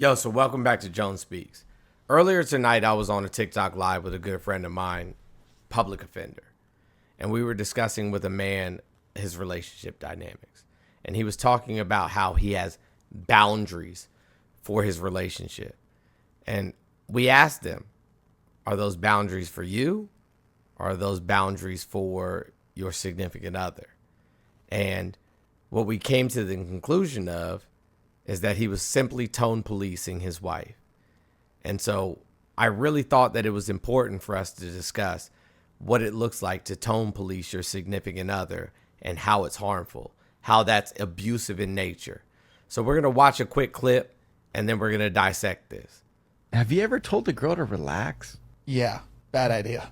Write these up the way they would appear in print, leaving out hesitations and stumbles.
Yo, so welcome back to Jones Speaks. Earlier tonight, I was on a TikTok live with a good friend of mine, public offender, and we were discussing with a man his relationship dynamics. And he was talking about how he has boundaries for his relationship. And we asked him, are those boundaries for you? Or are those boundaries for your significant other? And what we came to the conclusion of is that he was simply tone policing his wife. And so I really thought that it was important for us to discuss what it looks like to tone police your significant other and how it's harmful, how that's abusive in nature. So we're going to watch a quick clip and then we're going to dissect this. Have you ever told a girl to relax? Yeah, bad idea.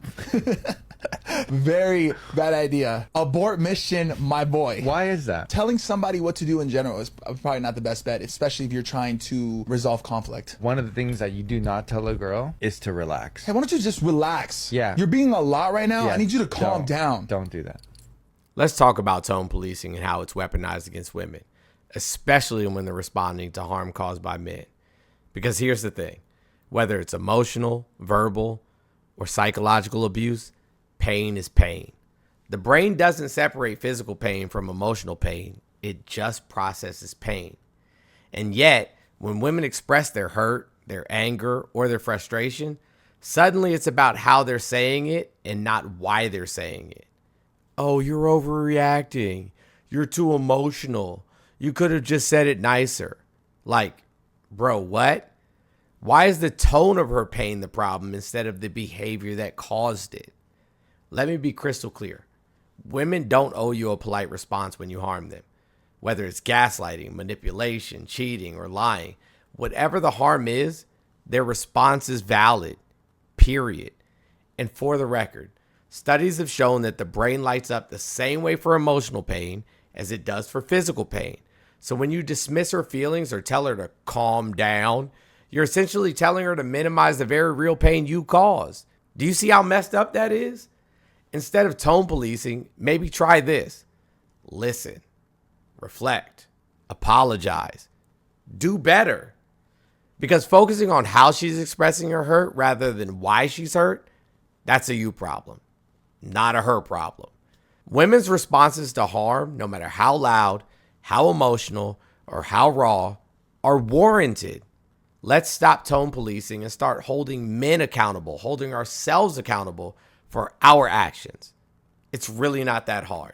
Very bad idea. Abort mission, my boy. Why is that? Telling somebody what to do in general is probably not the best bet, especially if you're trying to resolve conflict. One of the things that you do not tell a girl is to relax. Hey, why don't you just relax? Yeah. You're being a lot right now. Yeah, I need you to calm down. Don't do that. Let's talk about tone policing and how it's weaponized against women, especially when they're responding to harm caused by men. Because here's the thing, whether it's emotional, verbal, or psychological abuse, pain is pain. The brain doesn't separate physical pain from emotional pain. It just processes pain. And yet, when women express their hurt, their anger, or their frustration, suddenly it's about how they're saying it and not why they're saying it. Oh, you're overreacting. You're too emotional. You could have just said it nicer. Like, bro, what? Why is the tone of her pain the problem instead of the behavior that caused it? Let me be crystal clear. Women don't owe you a polite response when you harm them. Whether it's gaslighting, manipulation, cheating, or lying, whatever the harm is, their response is valid, period. And for the record, studies have shown that the brain lights up the same way for emotional pain as it does for physical pain. So when you dismiss her feelings or tell her to calm down, you're essentially telling her to minimize the very real pain you caused. Do you see how messed up that is? Instead of tone policing, maybe try this. Listen, reflect, apologize, do better. Because focusing on how she's expressing her hurt rather than why she's hurt, that's a you problem, not a her problem. Women's responses to harm, no matter how loud, how emotional, or how raw, are warranted. Let's stop tone policing and start holding men accountable, holding ourselves accountable for our actions. It's really not that hard.